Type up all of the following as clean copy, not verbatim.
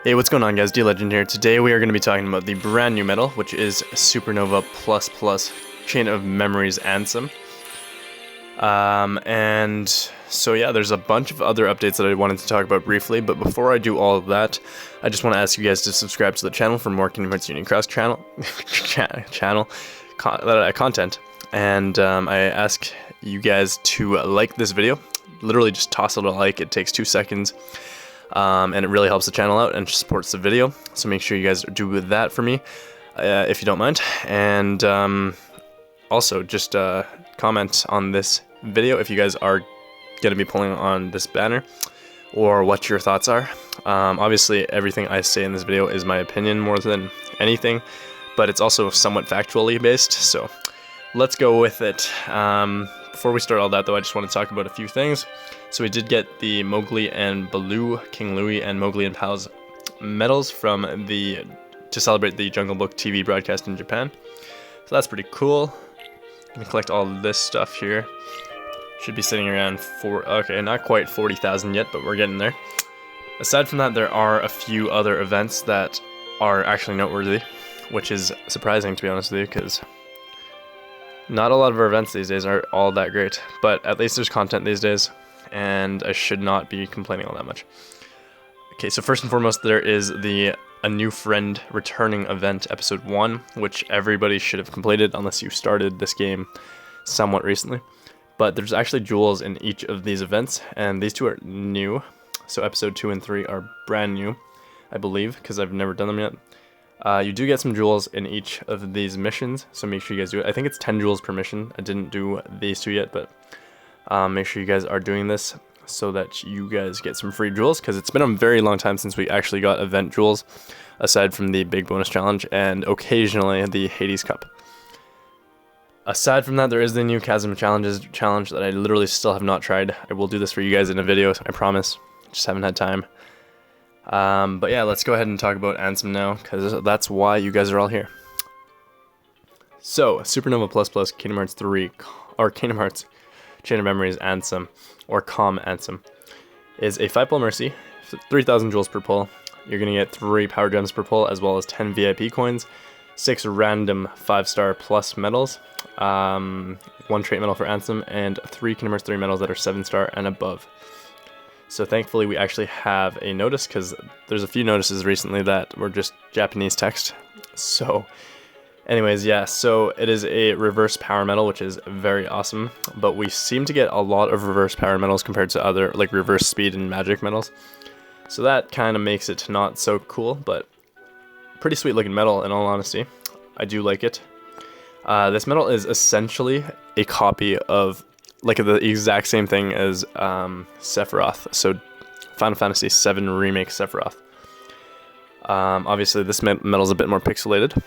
Hey, what's going on, guys? DLegend here. Today we are going to be talking about the brand new medal, which is Supernova ++ Chain of Memories Ansem. And so yeah, there's a bunch of other updates that I wanted to talk about briefly, but before I do all of that, I just want to ask you guys to subscribe to the channel for more Kingdom Hearts Union Cross content. And I ask you guys to like this video. Literally just toss it a like, it takes 2 seconds. And it really helps the channel out and supports the video, so make sure you guys do that for me, if you don't mind. And also, just comment on this video if you guys are going to be pulling on this banner, or what your thoughts are. Obviously, everything I say in this video is my opinion more than anything, but it's also somewhat factually based, so let's go with it. Before we start all that, though, I just want to talk about a few things. So we did get the Mowgli and Baloo, King Louie, and Mowgli and Pals medals to celebrate the Jungle Book TV broadcast in Japan. So that's pretty cool. I'm gonna collect all this stuff here. Should be sitting around okay, not quite 40,000 yet, but we're getting there. Aside from that, there are a few other events that are actually noteworthy, which is surprising, to be honest with you, because not a lot of our events these days are all that great, but at least there's content these days, and I should not be complaining all that much. Okay, so first and foremost, there is A New Friend Returning event, episode 1, which everybody should have completed unless you started this game somewhat recently. But there's actually jewels in each of these events, and these two are new. So episode 2 and 3 are brand new, I believe, because I've never done them yet. You do get some jewels in each of these missions, so make sure you guys do it. I think it's 10 jewels per mission. I didn't do these two yet, but make sure you guys are doing this so that you guys get some free jewels, because it's been a very long time since we actually got event jewels, aside from the big bonus challenge and occasionally the Hades Cup. Aside from that, there is the new Chasm challenge that I literally still have not tried. I will do this for you guys in a video, I promise. Just haven't had time. But yeah, let's go ahead and talk about Ansem now, because that's why you guys are all here. So, Supernova ++ Kingdom Hearts 3, or Kingdom Hearts Chain of Memories Ansem, or CoM Ansem, is a 5-pull Mercy, 3,000 jewels per pull. You're going to get 3 power gems per pull, as well as 10 VIP coins, 6 random 5-star plus medals, 1 trait medal for Ansem, and 3 Kingdom Hearts 3 medals that are 7-star and above. So thankfully we actually have a notice, because there's a few notices recently that were just Japanese text. So anyways, yeah, so it is a reverse power medal, which is very awesome, but we seem to get a lot of reverse power medals compared to other, like, reverse speed and magic medals. So that kind of makes it not so cool, but pretty sweet looking medal in all honesty. I do like it. This medal is essentially a copy of, like, the exact same thing as Sephiroth, so Final Fantasy VII Remake Sephiroth. Obviously this medal is a bit more pixelated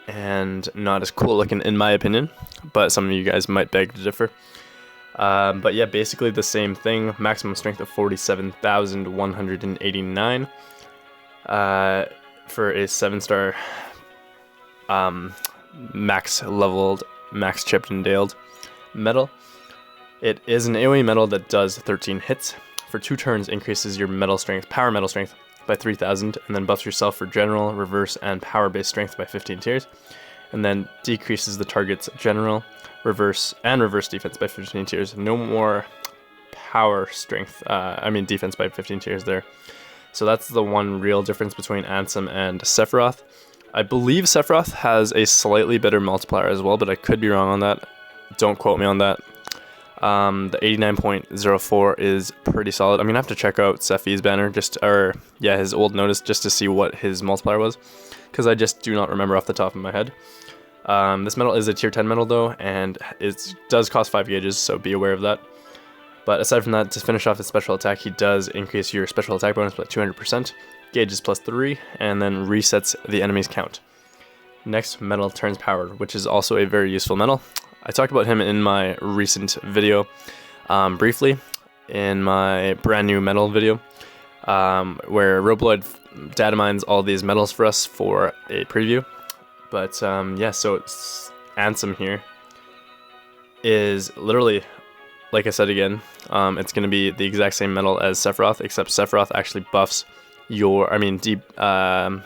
and not as cool looking in my opinion, but some of you guys might beg to differ. But yeah, basically the same thing. Maximum strength of 47,189 for a 7-star max leveled, max chipped and daled medal. It is an AoE medal that does 13 hits. For 2 turns, increases your power medal strength by 3,000, and then buffs yourself for general, reverse, and power-based strength by 15 tiers, and then decreases the target's general, reverse, and reverse defense by 15 tiers. No more power strength, defense by 15 tiers there. So that's the one real difference between Ansem and Sephiroth. I believe Sephiroth has a slightly better multiplier as well, but I could be wrong on that. Don't quote me on that. The 89.04 is pretty solid. I'm gonna have to check out Sephi's banner, his old notice, just to see what his multiplier was, because I just do not remember off the top of my head. This medal is a tier 10 medal though, and it does cost 5 gauges, so be aware of that. But aside from that, to finish off his special attack, he does increase your special attack bonus by 200%, gauges +3, and then resets the enemy's count. Next medal turns powered, which is also a very useful medal. I talked about him in my recent video, briefly, in my brand new medal video, where Robloid data mines all these medals for us for a preview. But yeah, so Ansem here is literally, like I said again, it's going to be the exact same medal as Sephiroth, except Sephiroth actually buffs debuffs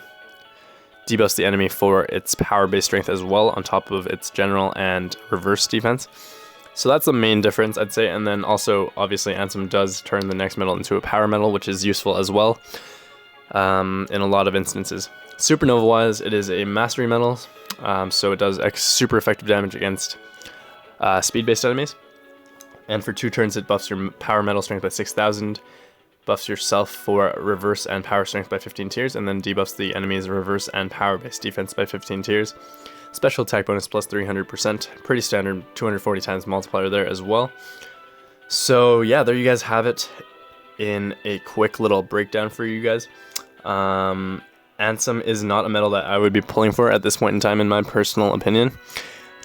the enemy for its power-based strength as well, on top of its general and reverse defense. So that's the main difference, I'd say. And then also, obviously, Ansem does turn the next medal into a power medal, which is useful as well in a lot of instances. Supernova-wise, it is a mastery medal, so it does super effective damage against speed-based enemies. And for 2 turns, it buffs your power medal strength by 6,000, buffs yourself for reverse and power strength by 15 tiers, and then debuffs the enemy's reverse and power-based defense by 15 tiers. Special attack bonus plus 300%, pretty standard 240 times multiplier there as well. So yeah, there you guys have it in a quick little breakdown for you guys. Ansem is not a medal that I would be pulling for at this point in time, in my personal opinion.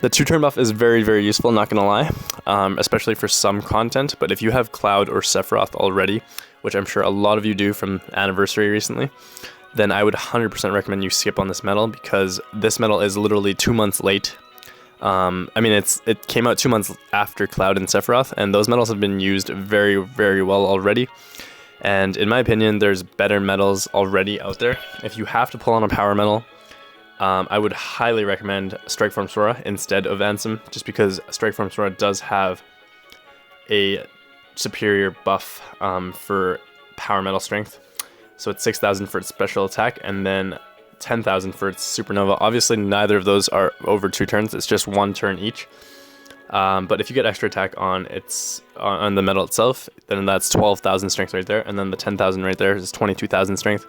The 2-turn buff is very, very useful, not gonna lie, especially for some content, but if you have Cloud or Sephiroth already, which I'm sure a lot of you do from Anniversary recently, then I would 100% recommend you skip on this medal, because this medal is literally 2 months late. It came out 2 months after Cloud and Sephiroth, and those medals have been used very, very well already. And in my opinion, there's better medals already out there. If you have to pull on a power medal, I would highly recommend Strikeform Sora instead of Ansem, just because Strikeform Sora does have a superior buff for power medal strength. So it's 6,000 for its special attack, and then 10,000 for its supernova. Obviously, neither of those are over 2 turns. It's just 1 turn each. But if you get extra attack on the medal itself, then that's 12,000 strength right there, and then the 10,000 right there is 22,000 strength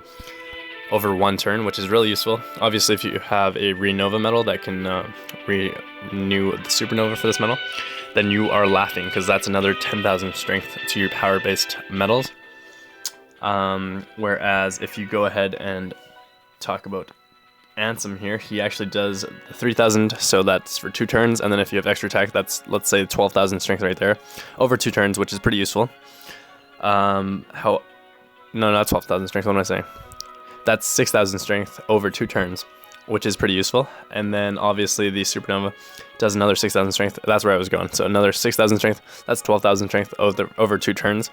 over 1 turn, which is really useful. Obviously, if you have a Renova medal that can renew the supernova for this medal, then you are laughing, because that's another 10,000 strength to your power-based medals. Whereas if you go ahead and talk about Ansem here, he actually does 3,000, so that's for 2 turns, and then if you have extra attack, that's, let's say, 12,000 strength right there over 2 turns, which is pretty useful. No, not 12,000 strength, what am I saying? That's 6,000 strength over 2 turns, which is pretty useful. And then obviously the supernova does another 6,000 strength. That's where I was going. So another 6,000 strength, that's 12,000 strength over 2 turns,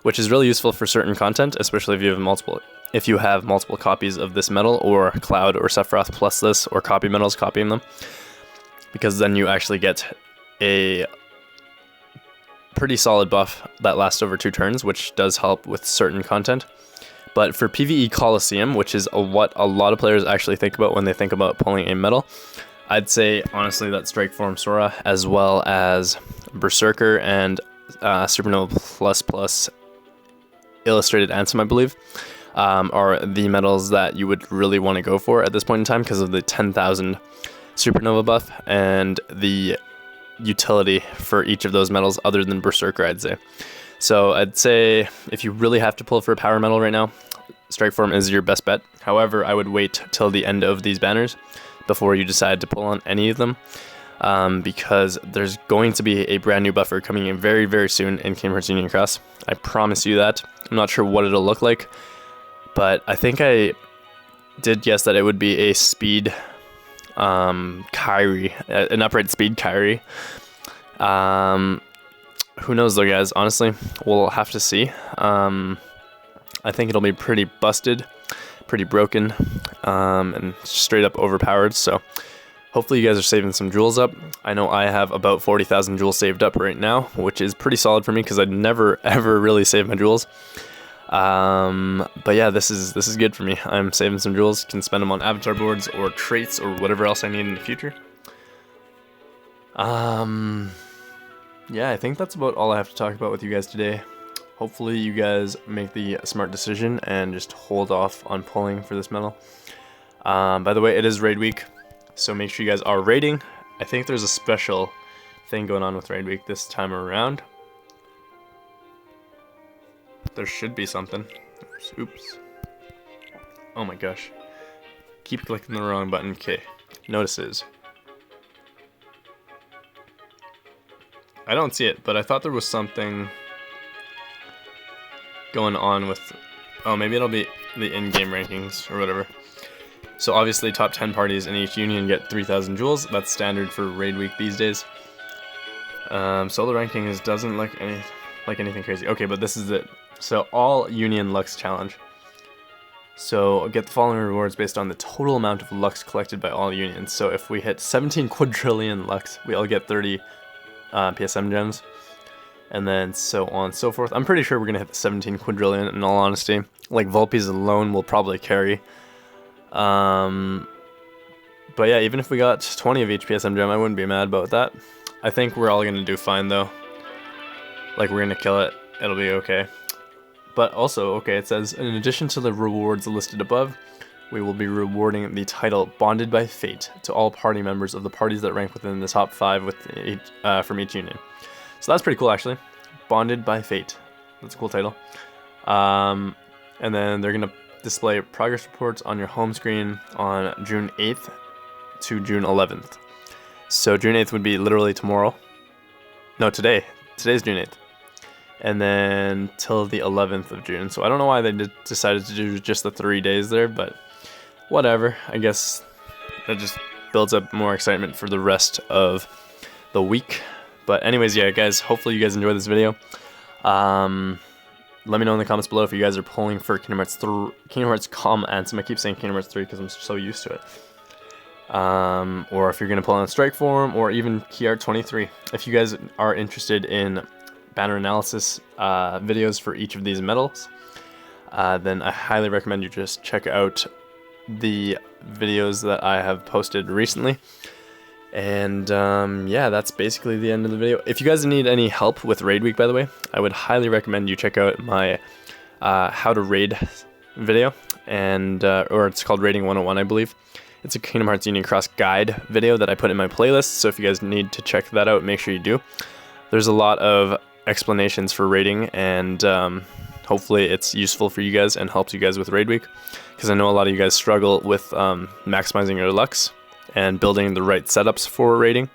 which is really useful for certain content, especially if you have multiple copies of this medal, or Cloud or Sephiroth plus this, or copy medals copying them, because then you actually get a pretty solid buff that lasts over 2 turns, which does help with certain content. But for PvE Coliseum, which is what a lot of players actually think about when they think about pulling a medal, I'd say honestly that Strikeform Sora, as well as Berserker and Supernova Plus Illustrated Ansem, I believe, are the medals that you would really want to go for at this point in time, because of the 10,000 Supernova buff and the utility for each of those medals other than Berserker, I'd say. So I'd say if you really have to pull for a power medal right now, Strikeform is your best bet. However, I would wait till the end of these banners before you decide to pull on any of them, because there's going to be a brand new buffer coming in very, very soon in Kingdom Hearts Union Cross. I promise you that. I'm not sure what it'll look like, but I think I did guess that it would be a speed Kyrie, an upright speed Kyrie. Who knows though, guys? Honestly, we'll have to see. I think it'll be pretty busted, pretty broken, and straight up overpowered. So hopefully you guys are saving some jewels up. I know I have about 40,000 jewels saved up right now, which is pretty solid for me, because I'd never ever really save my jewels. But yeah, this is good for me. I'm saving some jewels, can spend them on avatar boards or traits or whatever else I need in the future. Yeah, I think that's about all I have to talk about with you guys today. Hopefully you guys make the smart decision and just hold off on pulling for this medal. By the way, it is raid week, so make sure you guys are raiding. I think there's a special thing going on with raid week this time around. There should be something. Oops. Oh my gosh. Keep clicking the wrong button. Okay. Notices. I don't see it, but I thought there was something going on with... Oh, maybe it'll be the in-game rankings or whatever. So obviously top 10 parties in each union get 3,000 jewels. That's standard for raid week these days. Solo rankings doesn't look like anything crazy. Okay, but this is it. So all union Lux challenge. So get the following rewards based on the total amount of Lux collected by all unions. So if we hit 17 quadrillion Lux, we all get 30 PSM gems. And then so on and so forth. I'm pretty sure we're going to hit the 17 quadrillion in all honesty. Like Vulpes alone will probably carry. But yeah, even if we got 20 of each PSM gem, I wouldn't be mad about that. I think we're all going to do fine though. Like we're going to kill it. It'll be okay. But also, okay, it says, in addition to the rewards listed above, we will be rewarding the title Bonded by Fate to all party members of the parties that rank within the top 5 from each union. So that's pretty cool, actually. Bonded by Fate. That's a cool title. And then they're going to display progress reports on your home screen on June 8th to June 11th. So June 8th would be literally tomorrow. No, today. Today's June 8th. And then till the 11th of June. So I don't know why they decided to do just the 3 days there, but whatever. I guess that just builds up more excitement for the rest of the week. But anyways, yeah, guys, hopefully you guys enjoyed this video. Let me know in the comments below if you guys are pulling for Kingdom Hearts CoM Ansem. I keep saying Kingdom Hearts 3 because I'm so used to it. Or if you're going to pull on Strike Form, or even Key Art 23. If you guys are interested in banner analysis videos for each of these medals, then I highly recommend you just check out the videos that I have posted recently. And yeah, that's basically the end of the video. If you guys need any help with Raid Week, by the way, I would highly recommend you check out my how to raid video, and or it's called Raiding 101, I believe. It's a Kingdom Hearts Union Cross guide video that I put in my playlist, so if you guys need to check that out, make sure you do. There's a lot of explanations for raiding, and hopefully it's useful for you guys and helps you guys with Raid Week, because I know a lot of you guys struggle with maximizing your Lux and building the right setups for raiding.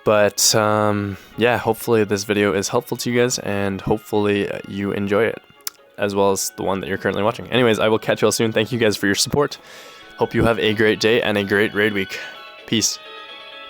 But yeah, hopefully this video is helpful to you guys, and hopefully you enjoy it as well as the one that you're currently watching. Anyways, I will catch you all soon. Thank you guys for your support. Hope you have a great day and a great Raid Week. Peace.